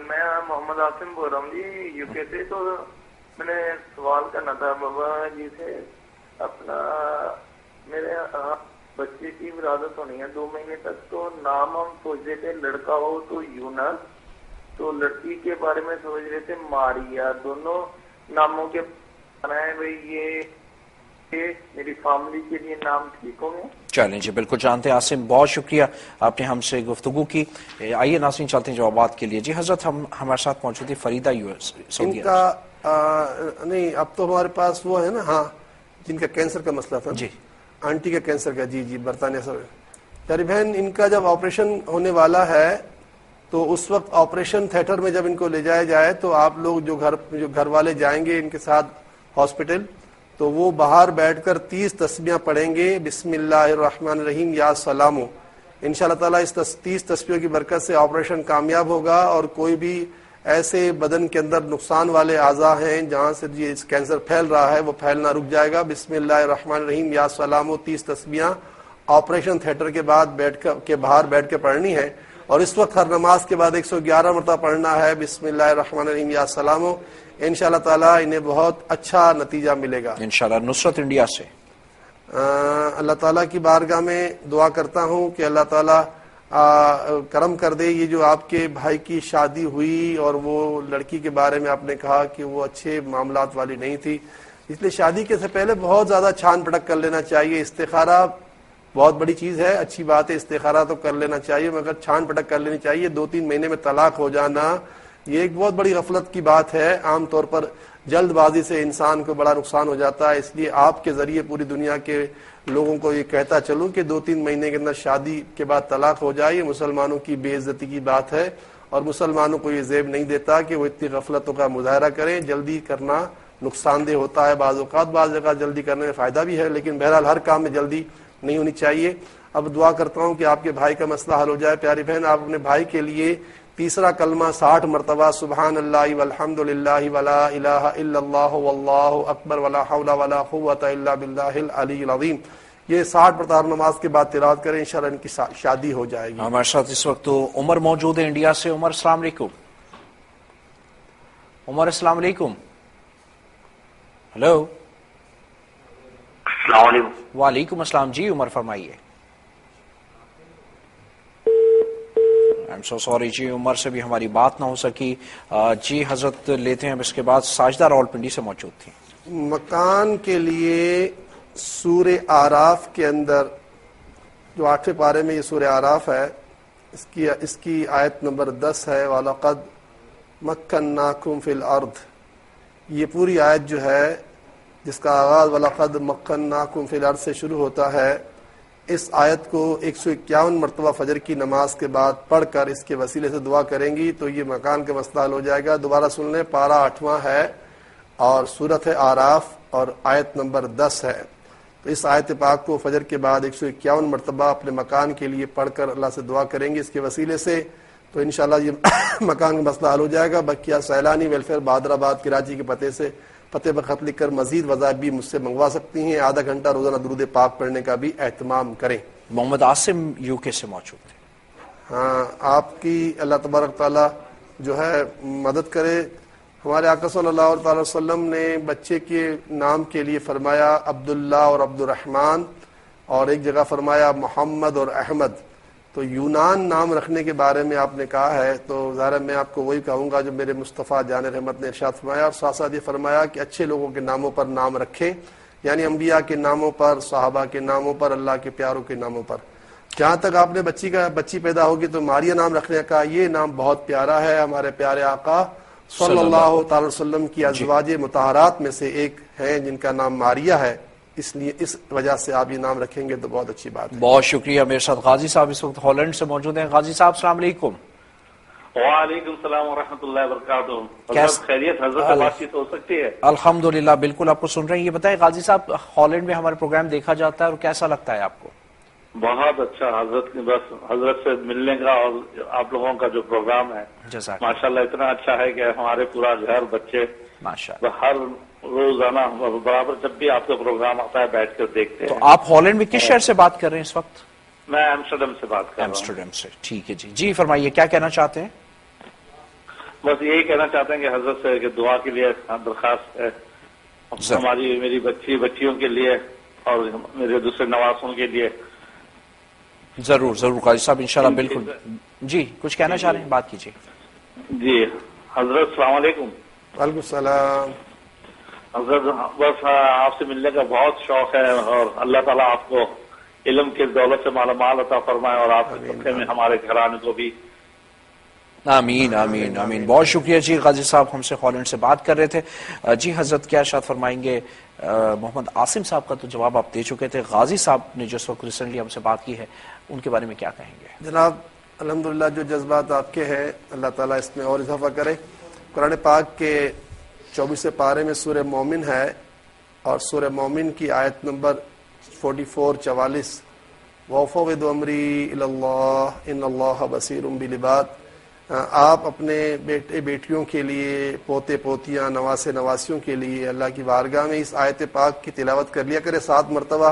میں محمد عاصم بول رہا ہوں جی یو کے سے. تو میں نے سوال کرنا تھا بابا جی سے. اپنا میرے بچے کی ولادت ہونی ہے 2 مہینے تک, تو نام ہم سوچ رہے تھے لڑکا ہو تو یونس, تو لڑکی کے بارے میں سوچ رہے تھے ماریا. دونوں ناموں کے بھائی یہ میری فیملی کے لیے نام ٹھیک ہوں گے؟ چلیں جی بالکل جانتے ہیں. عاصم بہت شکریہ آپ نے ہم سے گفتگو کی. آئیے ناظرین چلتے ہیں جوابات کے لیے. جی حضرت ہم ہمارے ساتھ موجود تھی فریدہ سعودی ان کا نہیں اب تو ہمارے پاس وہ ہے نا, ہاں جن کا کینسر کا مسئلہ تھا, جی آنٹی کا کینسر کا, جی برطانیہ سے. پیاری بہن ان کا جب آپریشن ہونے والا ہے تو اس وقت آپریشن تھیٹر میں جب ان کو لے جایا جائے تو آپ لوگ جو گھر والے جائیں گے ان کے ساتھ ہاسپٹل, تو وہ باہر بیٹھ کر 30 تسبیحاں پڑھیں گے, بسم اللہ الرحمن الرحیم یا سلامو. ان شاء اللہ تعالیٰ اس 30 تسبیحوں کی برکت سے آپریشن کامیاب ہوگا, اور کوئی بھی ایسے بدن کے اندر نقصان والے اعضاء ہیں جہاں سے یہ کینسر پھیل رہا ہے وہ پھیلنا رک جائے گا. بسم اللہ الرحمن الرحیم یا سلامو 30 تسبیحاں آپریشن تھیٹر کے بعد باہر بیٹھ کے پڑھنی ہے, اور اس وقت ہر نماز کے بعد 111 مرتبہ پڑھنا ہے بسم اللہ الرحمن الرحیم یا سلامو. انشاءاللہ تعالیٰ انہیں بہت اچھا نتیجہ ملے گا انشاءاللہ. نصرت انڈیا سے اللہ تعالیٰ کی بارگاہ میں دعا کرتا ہوں کہ اللہ تعالیٰ کرم کر دے. یہ جو آپ کے بھائی کی شادی ہوئی اور وہ لڑکی کے بارے میں آپ نے کہا کہ وہ اچھے معاملات والی نہیں تھی, اس لیے شادی کے سے پہلے بہت زیادہ چھان پٹک کر لینا چاہیے. استخارہ بہت بڑی چیز ہے, اچھی بات ہے, استخارہ تو کر لینا چاہیے, مگر چھان پٹک کر لینی چاہیے. 2-3 مہینے میں طلاق ہو جانا یہ ایک بہت بڑی غفلت کی بات ہے. عام طور پر جلد بازی سے انسان کو بڑا نقصان ہو جاتا ہے. اس لیے آپ کے ذریعے پوری دنیا کے لوگوں کو یہ کہتا چلوں کہ 2-3 مہینے کے اندر شادی کے بعد طلاق ہو جائے. یہ مسلمانوں کی بے عزتی کی بات ہے, اور مسلمانوں کو یہ زیب نہیں دیتا کہ وہ اتنی غفلتوں کا مظاہرہ کریں. جلدی کرنا نقصان دہ ہوتا ہے بعض اوقات, بعض جگہ جلدی کرنے میں فائدہ بھی ہے, لیکن بہرحال ہر کام میں جلدی نہیں ہونی چاہیے. اب دعا کرتا ہوں کہ آپ کے بھائی کا مسئلہ حل ہو جائے. پیاری بہن آپ اپنے بھائی کے لیے تیسرا کلمہ 60 مرتبہ سبحان اللہ والحمد للہ ولا الہ الا اللہ واللہ اکبر ولا حول ولا قوۃ الا باللہ العلی العظیم, یہ 60 مرتبہ نماز کے بعد تلاوت کریں, انشاءاللہ ان کی شادی ہو جائے گی. ہمارے ساتھ اس وقت تو عمر موجود ہے انڈیا سے. عمر السلام علیکم. عمر السلام علیکم. ہلو. السلام علیکم. وعلیکم السلام. جی عمر فرمائیے. I'm so sorry جی عمر سے بھی ہماری بات نہ ہو سکی. جی حضرت لیتے ہیں. اس کے بعد ساجدہ راولپنڈی سے موجود تھی. مکان کے لیے سورہ آراف کے اندر جو 8ویں پارے میں یہ سورہ آراف ہے, اس کی آیت نمبر 10 ہے وَلَقَدْ مَكَّنَّاكُمْ فِي الْأَرْضِ. یہ پوری آیت جو ہے جس کا آغاز وَلَقَدْ مَكَّنَّاكُمْ فِي الْأَرْضِ سے شروع ہوتا ہے, اس آیت کو 151 مرتبہ فجر کی نماز کے بعد پڑھ کر اس کے وسیلے سے دعا کریں گی تو یہ مکان کا مسئلہ حل ہو جائے گا. دوبارہ سن لیں, پارہ 8واں ہے اور سورۃ آراف اور آیت نمبر 10 ہے. تو اس آیت پاک کو فجر کے بعد 151 مرتبہ اپنے مکان کے لیے پڑھ کر اللہ سے دعا کریں گے اس کے وسیلے سے, تو انشاءاللہ یہ مکان کا مسئلہ حل ہو جائے گا. بقیہ سیلانی ویلفیئر بہادر آباد کراچی کے پتے پر خط لکھ کر مزید وظائف بھی مجھ سے منگوا سکتی ہیں. آدھا گھنٹہ روزانہ درود پاک پڑھنے کا بھی اہتمام کریں. محمد عاصم یو کے سے موجود ہیں. ہاں آپ کی اللہ تبارک تعالیٰ جو ہے مدد کرے. ہمارے آقا صلی اللہ تعالی وسلم نے بچے کے نام کے لیے فرمایا عبداللہ اور عبد الرحمن, اور ایک جگہ فرمایا محمد اور احمد. تو یونان نام رکھنے کے بارے میں آپ نے کہا ہے, تو ظاہر میں آپ کو وہی کہوں گا جو میرے مصطفیٰ جان رحمت نے ارشاد فرمایا, اور ساتھ ساتھ یہ فرمایا کہ اچھے لوگوں کے ناموں پر نام رکھیں, یعنی انبیاء کے ناموں پر, صحابہ کے ناموں پر, اللہ کے پیاروں کے ناموں پر. جہاں تک آپ نے بچی پیدا ہوگی تو ماریہ نام رکھنے کا, یہ نام بہت پیارا ہے. ہمارے پیارے آقا صلی اللہ تعالی وسلم کی ازواج مطہرات میں سے ایک ہیں جن کا نام ماریہ ہے, اس لیے اس وجہ سے آپ یہ نام رکھیں گے تو بہت اچھی بات ہے. بہت شکریہ. میرے ساتھ غازی صاحب اس وقت ہالینڈ سے موجود ہیں. غازی صاحب السلام علیکم. وعلیکم السلام ورحمۃ اللہ وبرکاتہ. حضرت خیریت؟ حضرت سے بات چیت ہو سکتی ہے؟ الحمدللہ بالکل آپ کو سن رہے ہیں. یہ بتائیں غازی صاحب, ہالینڈ میں ہمارا پروگرام دیکھا جاتا ہے اور کیسا لگتا ہے آپ کو؟ بہت اچھا. حضرت سے ملنے کا اور آپ لوگوں کا جو پروگرام ہے ماشاءاللہ اتنا اچھا ہے کہ ہمارے پورا گھر بچے ہر روزانہ برابر جب بھی آپ کا پروگرام آتا ہے بیٹھ کر دیکھتے ہیں. تو آپ ہالینڈ میں کس شہر سے بات کر رہے ہیں اس وقت؟ میں ایمسٹرڈیم سے بات کر رہا ہوں. ایمسٹرڈیم سے, ٹھیک ہے جی. جی فرمائیے کیا کہنا چاہتے ہیں؟ بس یہی کہنا چاہتے ہیں کہ حضرت سے کہ دعا کے لیے درخواست ہے میری بچیوں کے لیے اور میرے دوسرے نواسوں کے لیے. ضرور ضرور قاضی صاحب انشاءاللہ بالکل. جی کچھ کہنا چاہ رہے ہیں, بات کیجیے. جی حضرت السلام علیکم. وعلیکم السلام. حضرت بس آپ سے ملنے کا بہت شوق ہے اور اللہ تعالیٰ آپ کو علم کے دولت سے مالا مال عطا فرمائے اور آپ کے صدقے میں ہمارے گھرانے کو بھی. آمین آمین آمین. بہت شکریہ جی. غازی صاحب ہم سے ہالینڈ سے بات کر رہے تھے. جی حضرت کیا ارشاد فرمائیں گے؟ محمد عاصم صاحب کا تو جواب آپ دے چکے تھے. غازی صاحب نے جس وقت ریسنٹلی ہم سے بات کی ہے ان کے بارے میں کیا کہیں گے؟ جناب الحمدللہ جو جذبات آپ کے ہیں اللہ تعالیٰ اس میں اور اضافہ کرے. قرآن پاک کے 24 پارے میں سورہ مومن ہے اور سورہ مومن کی آیت نمبر 44 وَأُفَوِّضُ أَمْرِي إِلَى اللَّهِ إِنَّ اللَّهَ بَصِيرٌ بِالْعِبَادِ. آپ اپنے بیٹے بیٹیوں کے لیے, پوتے پوتیاں, نواسے نواسیوں کے لیے اللہ کی بارگاہ میں اس آیت پاک کی تلاوت کر لیا کرے 7 مرتبہ,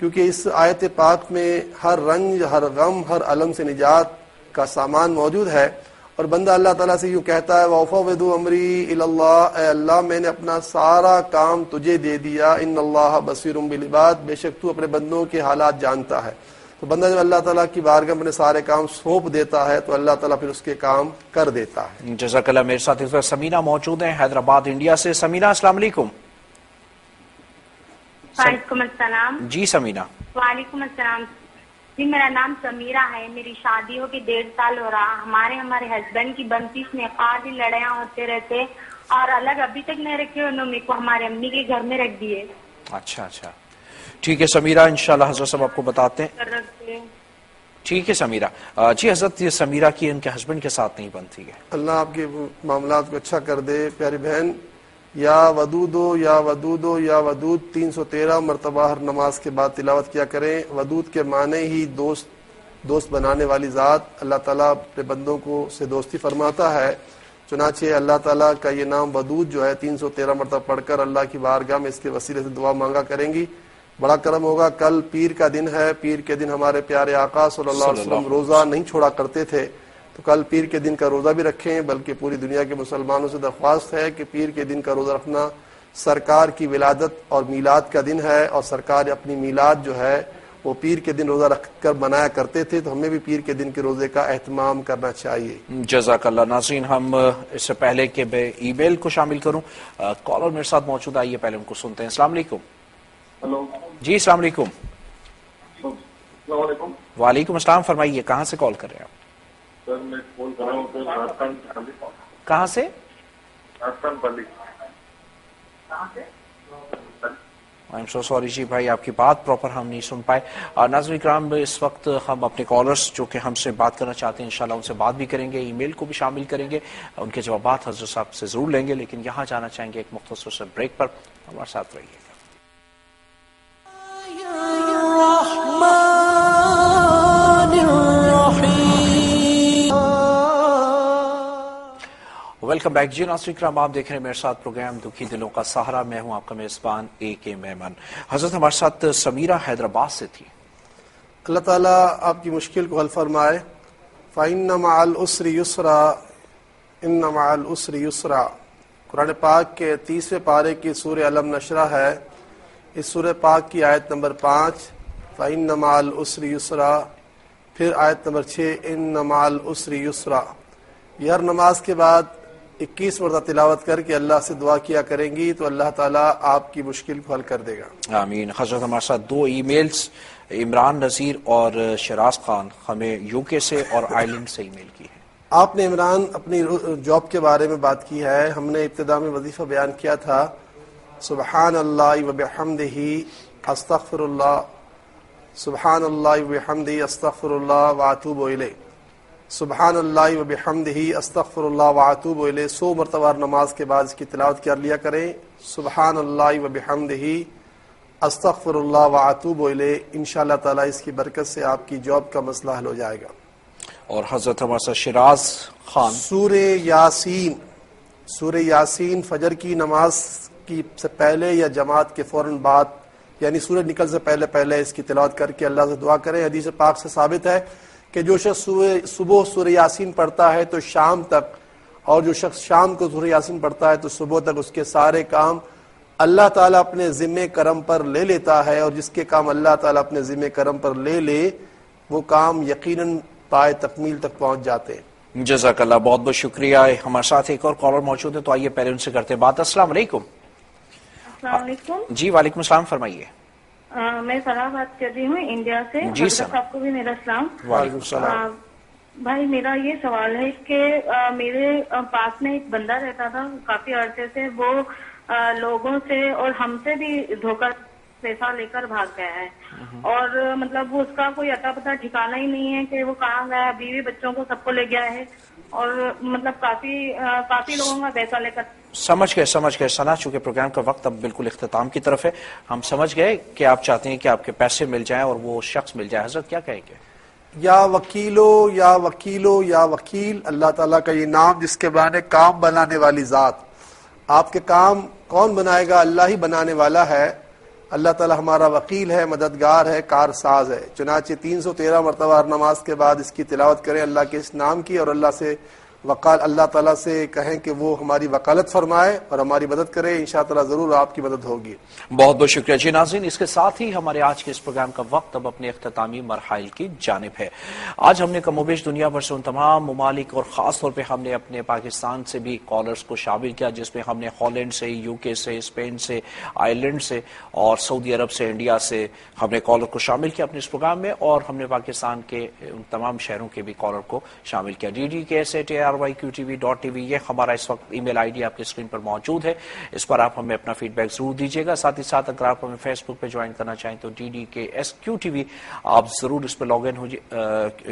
کیونکہ اس آیت پاک میں ہر رنج, ہر غم, ہر الم سے نجات کا سامان موجود ہے. اور بندہ اللہ تعالیٰ سے یوں کہتا ہے وَأُفَوِّضُ أَمْرِي إِلَى اللَّهِ, اے اللہ میں نے اپنا سارا کام تجھے دے دیا. إِنَّ اللَّهَ بَصِيرٌ بِالْعِبَادِ, بے شک تو اپنے بندوں کے حالات جانتا ہے. تو بندہ جب اللہ تعالیٰ کی بارگاہ میں سارے کام سونپ دیتا ہے تو اللہ تعالیٰ پھر اس کے کام کر دیتا ہے. جزاک اللہ. میرے ساتھ اس وقت سمینہ موجود ہیں حیدرآباد انڈیا سے. سمینہ السلام علیکم. وعلیکم السلام. جی سمینہ. وعلیکم السلام. جی میرا نام سمیرہ ہے. میری شادی ہو کے 1.5 سال ہو رہا. ہمارے ہسبینڈ کی بنتی میں قاضی لڑیاں ہوتے رہتے اور الگ ابھی تک نہیں رکھے. انہوں نے کو ہمارے امی کے گھر میں رکھ دیے. اچھا اچھا ٹھیک ہے سمیرہ, انشاءاللہ حضرت صاحب آپ کو بتاتے ہیں. ٹھیک ہے سمیرہ. جی حضرت یہ سمیرہ کی ان کے ہسبینڈ کے ساتھ نہیں بنتی ہے. اللہ آپ کے معاملات کو اچھا کر دے. پیاری بہن, یا ودودو یا ودودو یا ودود 313 مرتبہ ہر نماز کے بعد تلاوت کیا کریں. ودود کے معنی ہی دوست بنانے والی ذات. اللہ تعالیٰ اپنے بندوں کو سے دوستی فرماتا ہے. چنانچہ اللہ تعالیٰ کا یہ نام ودود جو ہے 313 مرتبہ پڑھ کر اللہ کی بارگاہ میں اس کے وسیلے سے دعا مانگا کریں گی, بڑا کرم ہوگا. کل پیر کا دن ہے. پیر کے دن ہمارے پیارے آقا صلی اللہ علیہ وسلم روزہ نہیں چھوڑا کرتے تھے, تو کل پیر کے دن کا روزہ بھی رکھیں. بلکہ پوری دنیا کے مسلمانوں سے درخواست ہے کہ پیر کے دن کا روزہ رکھنا سرکار کی ولادت اور میلاد کا دن ہے, اور سرکار اپنی میلاد جو ہے وہ پیر کے دن روزہ رکھ کر منایا کرتے تھے, تو ہمیں بھی پیر کے دن کے روزے کا اہتمام کرنا چاہیے. جزاک اللہ. ناظرین ہم اس سے پہلے کہ میں ای میل کو شامل کروں, کالر میرے ساتھ موجود آئیے پہلے ان کو سنتے ہیں. السلام علیکم. ہلو جی السلام علیکم. السلام علیکم. وعلیکم السلام. فرمائیے کہاں سے کال کر رہے ہیں آپ؟ سر میں کال کر رہا ہوں راجستھان. کہاں سے؟ راجستھان پلی. I'm so sorry جی بھائی, آپ کی بات پراپر ہم نہیں سن پائے. ناظرین کرام اس وقت ہم اپنے کالرز جو کہ ہم سے بات کرنا چاہتے ہیں انشاءاللہ ان سے بات بھی کریں گے, ای میل کو بھی شامل کریں گے, ان کے جوابات حضرت صاحب سے ضرور لیں گے. لیکن یہاں جانا چاہیں گے ایک مختصر سے بریک پر. ہمارے ساتھ رہیے گا. Welcome back. جی ناظرین کرام آپ دیکھ رہے ہیں میرے ساتھ پروگرام دکھی دلوں کا سہارا. میں ہوں آپ کا میزبان AK میمن. حضرت ہمارے ساتھ سمیرہ حیدرآباد سے تھی. اللہ تعالیٰ آپ کی مشکل کو حل فرمائے. فَإِنَّ مَعَ الْعُسْرِ يُسْرًا إِنَّ مَعَ الْعُسْرِ يُسْرًا. قرآن پاک کے 30ویں پارے کی سورہ علم نشرہ ہے. اس سورہ پاک کی آیت نمبر 5 فَإِنَّ مَعَ الْعُسْرِ يُسْرًا, پھر آیت نمبر 6 إِنَّ مَعَ الْعُسْرِ يُسْرًا. یہ ہر نماز کے بعد 21 مرتبہ تلاوت کر کے اللہ سے دعا کیا کریں گی تو اللہ تعالیٰ آپ کی مشکل کو حل کر دے گا. آمین. حضرت ہمارے ساتھ 2 ای میلز عمران نذیر اور شراز خان ہمیں UK سے اور آئرلینڈ سے ای میل کی ہے. آپ نے عمران اپنی جاب کے بارے میں بات کی ہے. ہم نے ابتدا میں وظیفہ بیان کیا تھا سبحان اللہ و بحمدہ استغفر اللہ, سبحان اللہ و بحمدہ استغفر اللہ واتوب الیہ, سبحان اللہ و بحمدہ استغفر اللہ واتوب الیہ. 100 مرتبہ ہر نماز کے بعد اس کی تلاوت کر لیا کریں. سبحان اللہ و بحمدہ استغفر اللہ واتوب الیہ. انشاءاللہ تعالی اس کی برکت سے آپ کی جاب کا مسئلہ حل ہو جائے گا. اور حضرت ہمارے ساتھ شراز خان سورہ یاسین فجر کی نماز کی سے پہلے یا جماعت کے فوراً بعد, یعنی سورج نکل سے پہلے اس کی تلاوت کر کے اللہ سے دعا کریں. حدیث پاک سے ثابت ہے کہ جو شخص صبح سورہ یاسین پڑھتا ہے تو شام تک اور جو شخص شام کو سورہ یاسین پڑھتا ہے تو صبح تک اس کے سارے کام اللہ تعالیٰ اپنے ذمہ کرم پر لے لیتا ہے، اور جس کے کام اللہ تعالیٰ اپنے ذمہ کرم پر لے لے وہ کام یقیناً پائے تکمیل تک پہنچ جاتے ہیں۔ جزاک اللہ، بہت بہت شکریہ۔ ہمارے ساتھ ایک اور کالر موجود ہے، تو آئیے پہلے ان سے کرتے ہیں بات۔ السلام علیکم۔ السلام علیکم۔ جی وعلیکم السلام، فرمائیے۔ میں فرح بات کر رہی ہوں انڈیا سے۔ جی سر، آپ کو بھی میرا السلام۔ وعلیکم السلام۔ بھائی میرا یہ سوال ہے کہ میرے پاس میں ایک بندہ رہتا تھا کافی عرصے سے، وہ لوگوں سے اور ہم سے بھی دھوکہ پیسہ لے کر بھاگ گیا ہے، اور مطلب اس کا کوئی اتا پتہ ٹھکانا ہی نہیں ہے کہ وہ کہاں گیا، بیوی بچوں کو سب کو لے گیا ہے، اور مطلب کافی لوگوں کا پیسہ لے کر۔ سمجھ گئے سنا، چونکہ پروگرام کا وقت اب بالکل اختتام کی طرف ہے، ہم سمجھ گئے کہ آپ چاہتے ہیں کہ آپ کے پیسے مل جائیں اور وہ شخص مل جائے۔ حضرت کیا کہیں گے؟ یا وکیل، اللہ تعالیٰ کا یہ نام جس کے معنی کام بنانے والی ذات۔ آپ کے کام کون بنائے گا؟ اللہ ہی بنانے والا ہے۔ اللہ تعالیٰ ہمارا وکیل ہے، مددگار ہے، کارساز ہے۔ چنانچہ 313 مرتبہ ہر نماز کے بعد اس کی تلاوت کریں اللہ کے اس نام کی، اور اللہ تعالیٰ سے کہیں کہ وہ ہماری وکالت فرمائے اور ہماری مدد کرے، انشاءاللہ ضرور آپ کی مدد ہوگی۔ بہت بہت شکریہ جی۔ ناظرین، اس کے ساتھ ہی ہمارے آج کے اس پروگرام کا وقت اب اپنے اختتامی مراحل کی جانب ہے۔ آج ہم نے کم و بیش دنیا بھر سے ان تمام ممالک اور خاص طور پہ ہم نے اپنے پاکستان سے بھی کالرز کو شامل کیا، جس میں ہم نے ہالینڈ سے، یو کے سے، اسپین سے، آئرلینڈ سے اور سعودی عرب سے، انڈیا سے ہم نے کالر کو شامل کیا اپنے اس پروگرام میں، اور ہم نے پاکستان کے ان تمام شہروں کے بھی کالر کو شامل کیا۔ DDKS@ARYQTV.tv یہ ہمارا اس وقت ای میل آئی ڈی آپ کی اسکرین پر موجود ہے، اس پر آپ ہمیں اپنا فیڈ بیک ضرور دیجیے گا۔ ساتھ ہی ساتھ اگر آپ ہمیں فیس بک پہ جوائن کرنا چاہیں تو DDKSQTV آپ ضرور اس پہ لاگ ان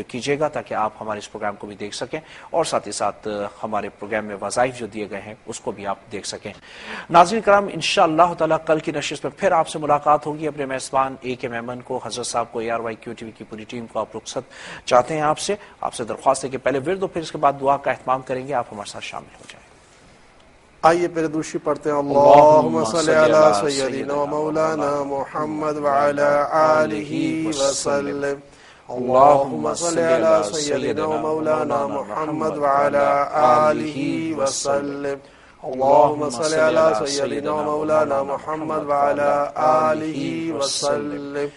کیجیے گا تاکہ آپ ہمارے اس پروگرام کو بھی دیکھ سکیں، اور ساتھ ہی ساتھ ہمارے پروگرام میں وظائف جو دیے گئے ہیں اس کو بھی آپ دیکھ سکیں۔ ناظرین کرام، انشاءاللہ تعالی کل کی نشست میں پھر آپ سے ملاقات ہوگی۔ اپنے میزبان AK میمن کو، حضرت صاحب کو، ARYQTV کی پوری ٹیم کو آپ رخصت چاہتے ہیں۔ آپ سے درخواست ہے کہ پہلے ورد، پھر اس کے بعد دعا کا اہتمام کریں گے، آپ ہمارے ساتھ شامل ہو جائیں۔ آئیے پہلے درود پڑھتے ہیں۔ اللہم صلی علی سیدنا مولانا محمد وعلی آلہ وسلم۔ اللہم صلی علی سیدنا مولانا محمد وعلی آلہ وسلم۔ اللہم صلی علی سیدنا مولانا محمد وعلی آلہ وسلم۔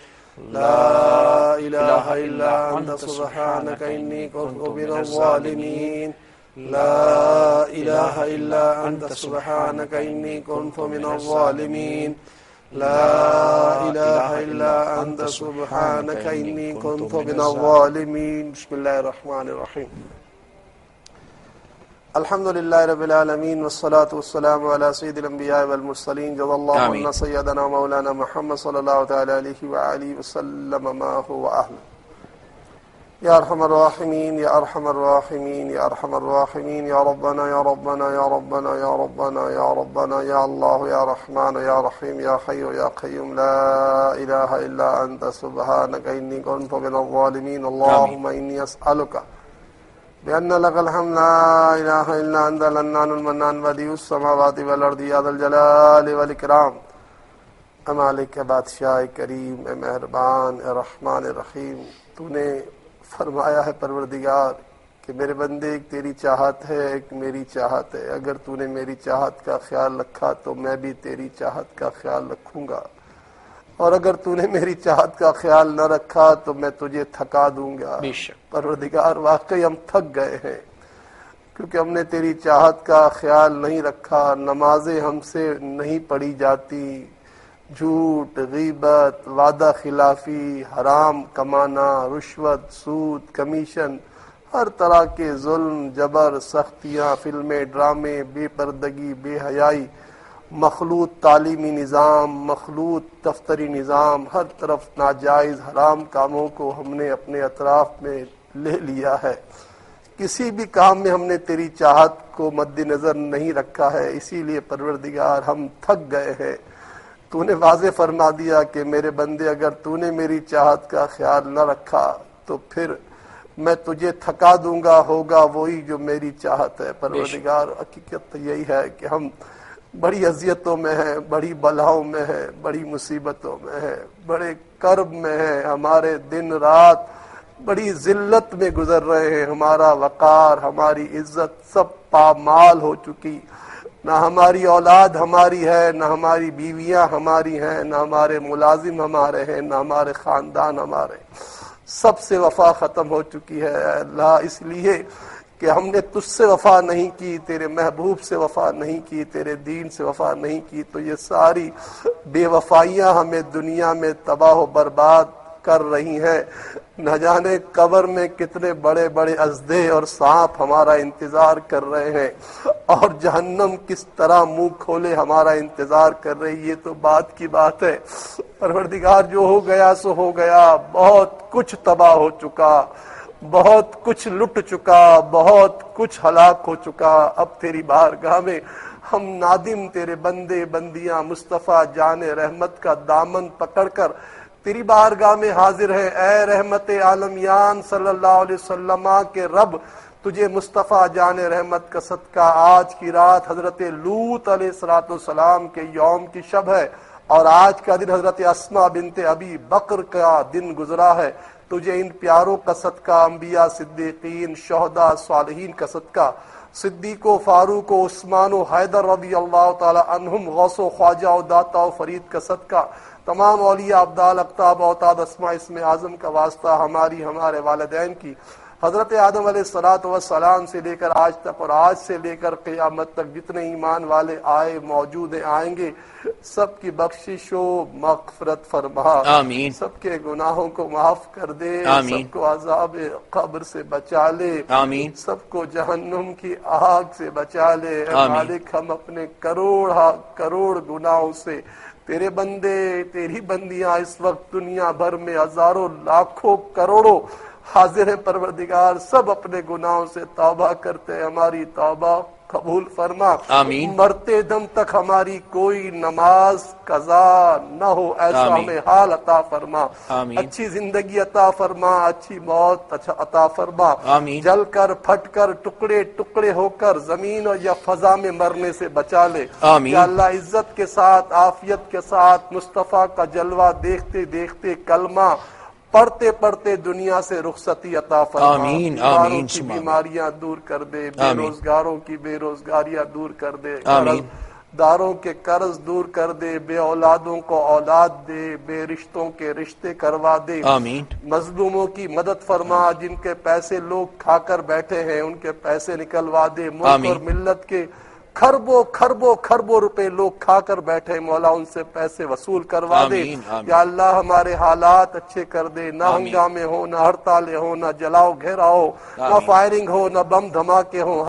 لا الہ الا انت سبحانک انی کنت من الظالمین۔ لا الہ الا انت سبحانک انی کنت من الظالمین۔ لا الہ الا انت سبحانک انی کنت من الظالمین۔ بسم اللہ الرحمن الرحیم۔ الحمدللہ رب العالمین، والصلاة والسلام علی سید الانبیاء والمرسلین، جزا اللہ عنا سیدنا مولانا محمد صلی اللہ تعالی علیہ وآلہ وسلم ما هو اہل۔ یا ارحم الراحمین، یا ارحم الراحمین، یا ارحم الراحمین، یا ربنا یا ربنا یا ربنا یا ربنا یا ربنا، یا اللہ یا رحمان یا رحیم یا حی یا قیوم، لا الہ الا انت سبحانک انی کنت من الظالمین۔ اللہم انی اسألک بأن لك الحمد لا إله إلا أنت الحنان المنان بديع السماوات والأرض يا ذا الجلال والإكرام۔ اے مالک، اے بادشاہ کریم، اے مہربان، اے رحمان الرحیم، تو نے فرمایا ہے پروردگار کہ میرے بندے ایک تیری چاہت ہے، ایک میری چاہت ہے۔ اگر تو نے میری چاہت کا خیال رکھا تو میں بھی تیری چاہت کا خیال رکھوں گا، اور اگر تو نے میری چاہت کا خیال نہ رکھا تو میں تجھے تھکا دوں گا۔ پروردگار واقعی ہم تھک گئے ہیں کیونکہ ہم نے تیری چاہت کا خیال نہیں رکھا، نمازیں ہم سے نہیں پڑھی جاتی، جھوٹ، غیبت، وعدہ خلافی، حرام کمانا، رشوت، سود، کمیشن، ہر طرح کے ظلم، جبر، سختیاں، فلمیں، ڈرامے، بے پردگی، بے حیائی، مخلوط تعلیمی نظام، مخلوط دفتری نظام، ہر طرف ناجائز حرام کاموں کو ہم نے اپنے اطراف میں لے لیا ہے۔ کسی بھی کام میں ہم نے تیری چاہت کو مد نظر نہیں رکھا ہے، اسی لیے پروردگار ہم تھک گئے ہیں۔ تو نے واضح فرما دیا کہ میرے بندے اگر تو نے میری چاہت کا خیال نہ رکھا تو پھر میں تجھے تھکا دوں گا، ہوگا وہی جو میری چاہت ہے۔ پروردگار حقیقت یہی ہے کہ ہم بڑی اذیتوں میں ہیں، بڑی بلاؤں میں ہیں، بڑی مصیبتوں میں ہیں، بڑے کرب میں ہیں، ہمارے دن رات بڑی ذلت میں گزر رہے ہیں. ہمارا وقار، ہماری عزت سب پامال ہو چکی. نہ ہماری اولاد ہماری ہے، نہ ہماری بیویاں ہماری ہیں، نہ ہمارے ملازم ہمارے ہیں، نہ ہمارے خاندان ہمارے. سب سے وفا ختم ہو چکی ہے اے اللہ، اس لیے کہ ہم نے تجھ سے وفا نہیں کی، تیرے محبوب سے وفا نہیں کی، تیرے دین سے وفا نہیں کی. تو یہ ساری بے وفائیاں ہمیں دنیا میں تباہ و برباد کر رہی ہیں. نہ جانے قبر میں کتنے بڑے بڑے اژدھے اور سانپ ہمارا انتظار کر رہے ہیں، اور جہنم کس طرح منہ کھولے ہمارا انتظار کر رہی. یہ تو بات کی بات ہے. پروردگار جو ہو گیا سو ہو گیا. بہت کچھ تباہ ہو چکا، بہت کچھ لٹ چکا، بہت کچھ ہلاک ہو چکا. اب تیری بارگاہ میں ہم نادم تیرے بندے بندیاں مصطفیٰ جان رحمت کا دامن پکڑ کر تیری بارگاہ میں حاضر ہے. اے رحمت عالمیان صلی اللہ علیہ وسلم کے رب، تجھے مصطفیٰ جان رحمت کا صدقہ آج کی رات حضرت لوط علیہ السلام کے یوم کی شب ہے، اور آج کا دن حضرت اسماء بنت ابی بکر کا دن گزرا ہے. تجھے ان پیاروں کا صدقہ، انبیاء، صدیقین، شہداء، صالحین کا صدقہ، صدیق و فاروق و عثمان و حیدر رضی اللہ تعالی عنہم، غوث و خواجہ و داتا و فرید کا صدقہ، تمام اولیاء، ابدال، اقطاب، اوتاد، اسماء اسم اعظم کا واسطہ، ہماری ہمارے والدین کی، حضرت آدم علیہ السلام سے لے کر آج تک، اور آج سے لے کر قیامت تک جتنے ایمان والے آئے، موجود ہیں، آئیں گے، سب کی بخشش و مغفرت فرما. آمین. سب کے گناہوں کو معاف کر دے. آمین. سب کو عذاب قبر سے بچا لے. آمین. سب کو جہنم کی آگ سے بچا لے. اے آمین. مالک، ہم اپنے کروڑ گناہوں سے، تیرے بندے تیری بندیاں اس وقت دنیا بھر میں ہزاروں لاکھوں کروڑوں حاضر ہیں پروردگار، سب اپنے گناہوں سے توبہ کرتے ہیں. ہماری توبہ قبول فرما. آمین. مرتے دم تک ہماری کوئی نماز قضا نہ ہو، ایسا ہمیں حال عطا فرما. آمین. اچھی زندگی عطا فرما، اچھی موت عطا فرما. آمین. جل کر پھٹ کر ٹکڑے ٹکڑے ہو کر زمین اور یا فضا میں مرنے سے بچا لے. آمین. یا اللہ عزت کے ساتھ، عافیت کے ساتھ مصطفیٰ کا جلوہ دیکھتے دیکھتے، کلمہ پڑھتے پڑھتے دنیا سے رخصتی عطا فرما. آمین. بیماروں آمین. کی بیماریاں دور کر دے، بے آمین. روزگاروں کی بے روزگاریاں دور کر دے، آمین. قرض داروں کے قرض دور کر دے، بے اولادوں کو اولاد دے، بے رشتوں کے رشتے کروا دے. آمین. مظلوموں کی مدد فرما، جن کے پیسے لوگ کھا کر بیٹھے ہیں ان کے پیسے نکلوا دے. ملک آمین. اور ملت کے کھربوں روپے لوگ کھا کر بیٹھے، مولا ان سے پیسے وصول کروا دے. آمین. آمین. یا اللہ ہمارے حالات اچھے کر دے. نہ آمین. ہنگامے ہو، نہ ہڑتالیں ہو، نہ جلاؤ گھیرا ہو، نہ آمین. فائرنگ ہو، نہ بم دھماکے ہوں.